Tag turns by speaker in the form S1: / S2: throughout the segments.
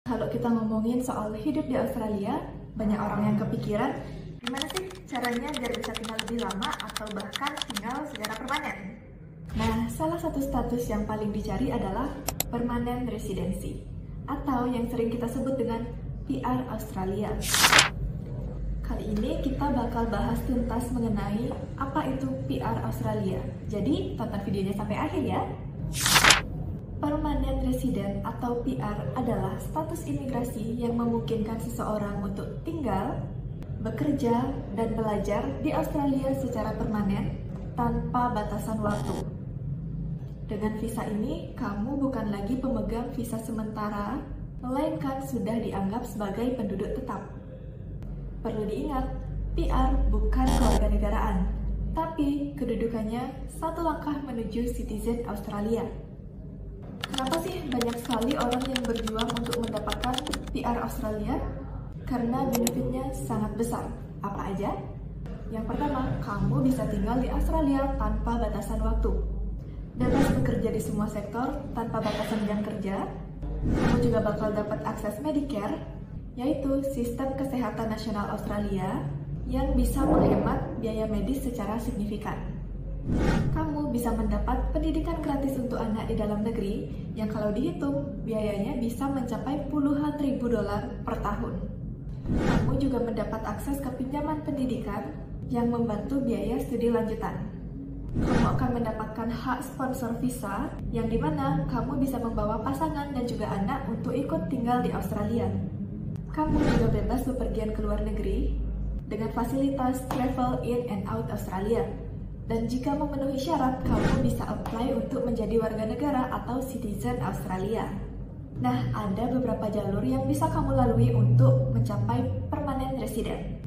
S1: Kalau kita ngomongin soal hidup di Australia, banyak orang yang kepikiran, gimana sih caranya biar bisa tinggal lebih lama atau bahkan tinggal secara permanen? Nah, salah satu status yang paling dicari adalah Permanent Residency, atau yang sering kita sebut dengan PR Australia. Kali ini kita bakal bahas tuntas mengenai apa itu PR Australia. Jadi, tonton videonya sampai akhir ya. Permanent Resident atau PR adalah status imigrasi yang memungkinkan seseorang untuk tinggal, bekerja, dan belajar di Australia secara permanen tanpa batasan waktu. Dengan visa ini, kamu bukan lagi pemegang visa sementara, melainkan sudah dianggap sebagai penduduk tetap. Perlu diingat, PR bukan kewarganegaraan, tapi kedudukannya satu langkah menuju citizen Australia. Kenapa sih banyak sekali orang yang berjuang untuk mendapatkan PR Australia? Karena benefitnya sangat besar. Apa aja? Yang pertama, kamu bisa tinggal di Australia tanpa batasan waktu. Bebas bekerja di semua sektor tanpa batasan jam kerja. Kamu juga bakal dapat akses Medicare, yaitu sistem kesehatan nasional Australia yang bisa menghemat biaya medis secara signifikan. Kamu bisa mendapat pendidikan gratis untuk anak di dalam negeri yang kalau dihitung biayanya bisa mencapai puluhan ribu dolar per tahun. Kamu juga mendapat akses ke pinjaman pendidikan yang membantu biaya studi lanjutan. Kamu akan mendapatkan hak sponsor visa yang dimana kamu bisa membawa pasangan dan juga anak untuk ikut tinggal di Australia. Kamu juga bebas bepergian ke luar negeri dengan fasilitas travel in and out Australia. Dan jika memenuhi syarat, kamu bisa apply untuk menjadi warga negara atau citizen Australia. Nah, ada beberapa jalur yang bisa kamu lalui untuk mencapai permanent resident.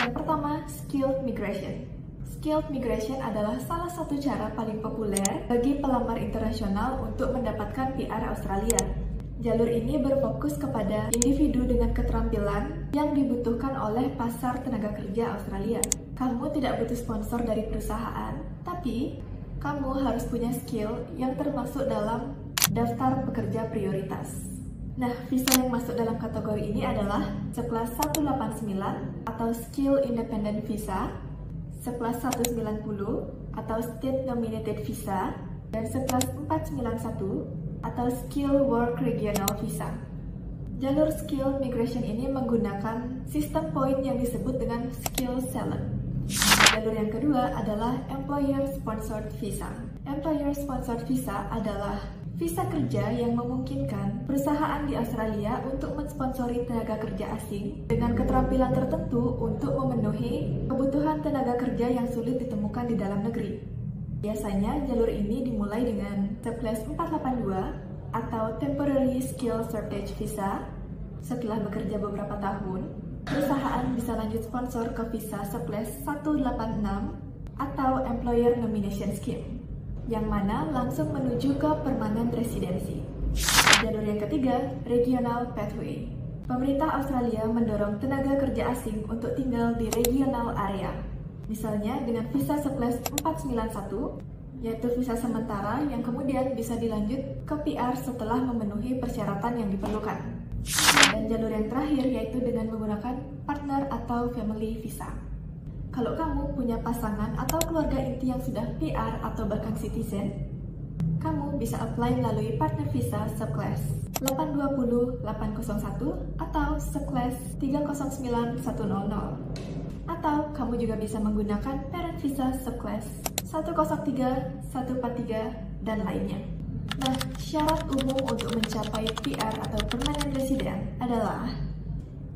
S1: Yang pertama, skilled migration. Skilled migration adalah salah satu cara paling populer bagi pelamar internasional untuk mendapatkan PR Australia. Jalur ini berfokus kepada individu dengan keterampilan yang dibutuhkan oleh pasar tenaga kerja Australia. Kamu tidak butuh sponsor dari perusahaan, tapi kamu harus punya skill yang termasuk dalam daftar pekerja prioritas. Nah, visa yang masuk dalam kategori ini adalah sekelas 189 atau Skill Independent Visa, sekelas 190 atau State Nominated Visa, dan sekelas 491 atau Skill Work Regional Visa. Jalur Skill Migration ini menggunakan sistem poin yang disebut dengan Skill Salad. Jalur yang kedua adalah Employer Sponsored Visa. Employer Sponsored Visa adalah visa kerja yang memungkinkan perusahaan di Australia untuk mensponsori tenaga kerja asing dengan keterampilan tertentu untuk memenuhi kebutuhan tenaga kerja yang sulit ditemukan di dalam negeri. Biasanya jalur ini dimulai dengan sekelas 482 atau Temporary Skill Shortage Visa. Setelah bekerja beberapa tahun, perusahaan bisa lanjut sponsor ke visa sekelas 186 atau Employer Nomination Scheme, yang mana langsung menuju ke Permanent Residency. Jalur yang ketiga, Regional Pathway. Pemerintah Australia mendorong tenaga kerja asing untuk tinggal di regional area. Misalnya dengan visa sekelas 491, yaitu visa sementara yang kemudian bisa dilanjut ke PR setelah memenuhi persyaratan yang diperlukan. Dan jalur yang terakhir yaitu dengan menggunakan partner atau family visa. Kalau kamu punya pasangan atau keluarga inti yang sudah PR atau bahkan citizen, kamu bisa apply melalui partner visa sekelas 820-801 atau sekelas 309-100. Atau kamu juga bisa menggunakan parent visa sekelas 103, 143, dan lainnya. Nah, syarat umum untuk mencapai PR atau permanent resident adalah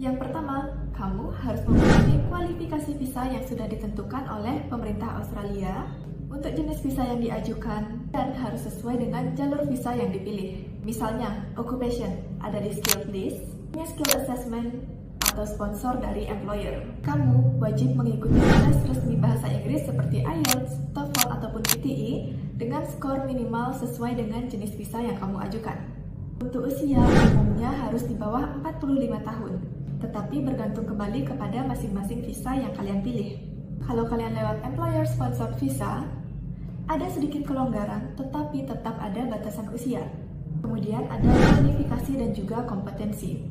S1: yang pertama, kamu harus memiliki kualifikasi visa yang sudah ditentukan oleh pemerintah Australia untuk jenis visa yang diajukan dan harus sesuai dengan jalur visa yang dipilih. Misalnya, occupation ada di skilled list, punya skill assessment, atau sponsor dari employer. Kamu wajib mengikuti tes resmi bahasa Inggris seperti IELTS, TOEFL, ataupun PTE dengan skor minimal sesuai dengan jenis visa yang kamu ajukan. Untuk usia, umumnya harus di bawah 45 tahun, tetapi bergantung kembali kepada masing-masing visa yang kalian pilih. Kalau kalian lewat employer sponsored visa, ada sedikit kelonggaran, tetapi tetap ada batasan usia. Kemudian ada kualifikasi dan juga kompetensi.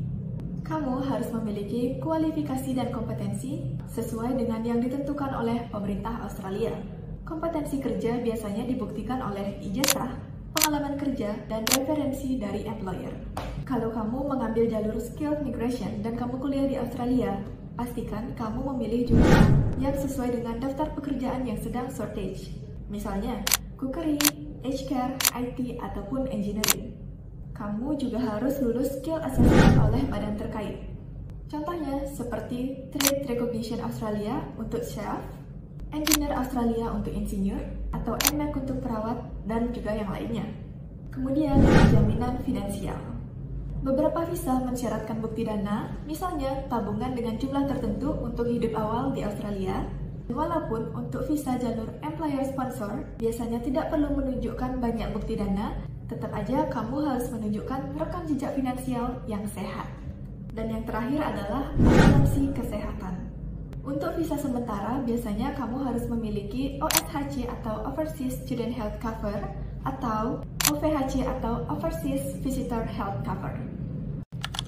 S1: Kamu harus memiliki kualifikasi dan kompetensi sesuai dengan yang ditentukan oleh pemerintah Australia. Kompetensi kerja biasanya dibuktikan oleh ijazah, pengalaman kerja, dan referensi dari employer. Kalau kamu mengambil jalur skilled migration dan kamu kuliah di Australia, pastikan kamu memilih jurusan yang sesuai dengan daftar pekerjaan yang sedang shortage. Misalnya, cookery, aged care, IT, ataupun engineering. Kamu juga harus lulus skill assessment oleh badan terkait. Contohnya seperti Trade Recognition Australia untuk chef, Engineer Australia untuk insinyur, atau NMAC untuk perawat, dan juga yang lainnya. Kemudian, jaminan finansial. Beberapa visa mensyaratkan bukti dana, misalnya tabungan dengan jumlah tertentu untuk hidup awal di Australia. Walaupun untuk visa jalur employer sponsor biasanya tidak perlu menunjukkan banyak bukti dana, tetap aja kamu harus menunjukkan rekam jejak finansial yang sehat. Dan yang terakhir adalah asuransi kesehatan. Untuk visa sementara, biasanya kamu harus memiliki OSHC atau Overseas Student Health Cover atau OVHC atau Overseas Visitor Health Cover.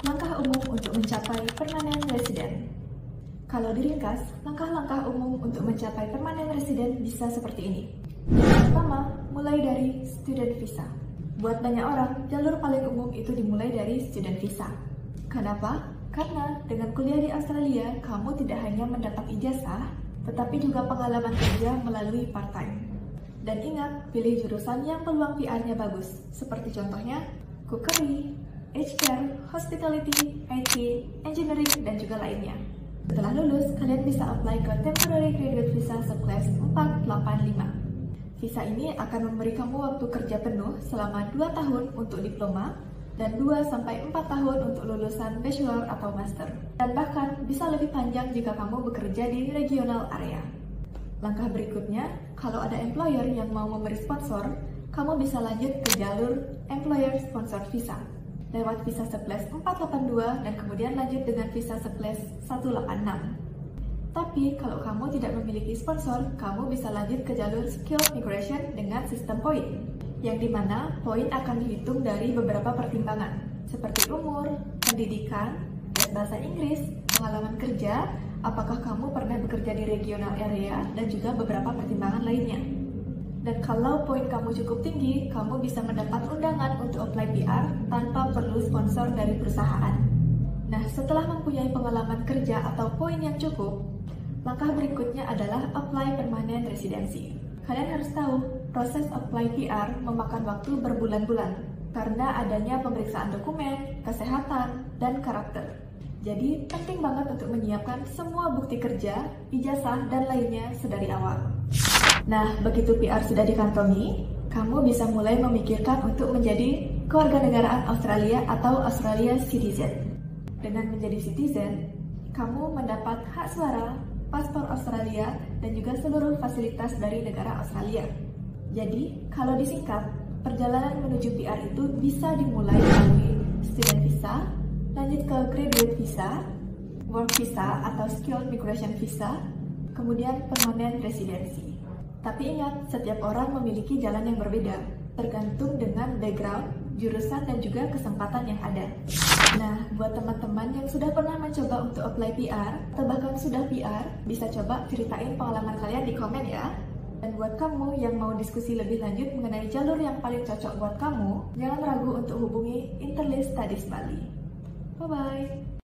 S1: Langkah umum untuk mencapai permanent resident. Kalau diringkas, langkah-langkah umum untuk mencapai permanent resident bisa seperti ini. Yang pertama, mulai dari student visa. Buat banyak orang, jalur paling umum itu dimulai dari student visa. Kenapa? Karena dengan kuliah di Australia, kamu tidak hanya mendapat ijazah, tetapi juga pengalaman kerja melalui part-time. Dan ingat, pilih jurusan yang peluang PR-nya bagus, seperti contohnya cookery, aged care, hospitality, IT, engineering, dan juga lainnya. Setelah lulus, kalian bisa apply ke Temporary Graduate Visa Subclass 485. Visa ini akan memberi kamu waktu kerja penuh selama 2 tahun untuk diploma dan 2-4 tahun untuk lulusan bachelor atau master. Dan bahkan bisa lebih panjang jika kamu bekerja di regional area. Langkah berikutnya, kalau ada employer yang mau memberi sponsor, kamu bisa lanjut ke jalur employer sponsor visa lewat visa Subclass 482 dan kemudian lanjut dengan visa Subclass 186. Tapi kalau kamu tidak memiliki sponsor, kamu bisa lanjut ke jalur skilled migration dengan sistem poin, yang dimana poin akan dihitung dari beberapa pertimbangan, seperti umur, pendidikan, tes bahasa Inggris, pengalaman kerja, apakah kamu pernah bekerja di regional area, dan juga beberapa pertimbangan lainnya. Dan kalau poin kamu cukup tinggi, kamu bisa mendapat undangan untuk apply PR tanpa perlu sponsor dari perusahaan. Nah, setelah mempunyai pengalaman kerja atau poin yang cukup, langkah berikutnya adalah apply permanent residency. Kalian harus tahu, proses apply PR memakan waktu berbulan-bulan karena adanya pemeriksaan dokumen, kesehatan, dan karakter. Jadi, penting banget untuk menyiapkan semua bukti kerja, ijazah, dan lainnya sedari awal. Nah, begitu PR sudah dikantongi, kamu bisa mulai memikirkan untuk menjadi kewarganegaraan Australia atau Australia Citizen. Dengan menjadi citizen, kamu mendapat hak suara, paspor Australia, dan juga seluruh fasilitas dari negara Australia. Jadi, kalau disingkat, perjalanan menuju PR itu bisa dimulai melalui student visa, lanjut ke graduate visa, work visa atau skilled migration visa, kemudian permanent residency. Tapi ingat, setiap orang memiliki jalan yang berbeda, tergantung dengan background, jurusan, dan juga kesempatan yang ada. Nah, buat teman-teman yang sudah pernah mencoba untuk apply PR, atau bahkan sudah PR, bisa coba ceritain pengalaman kalian di komen ya. Dan buat kamu yang mau diskusi lebih lanjut mengenai jalur yang paling cocok buat kamu, jangan ragu untuk hubungi Interlist Studies Bali. Bye-bye!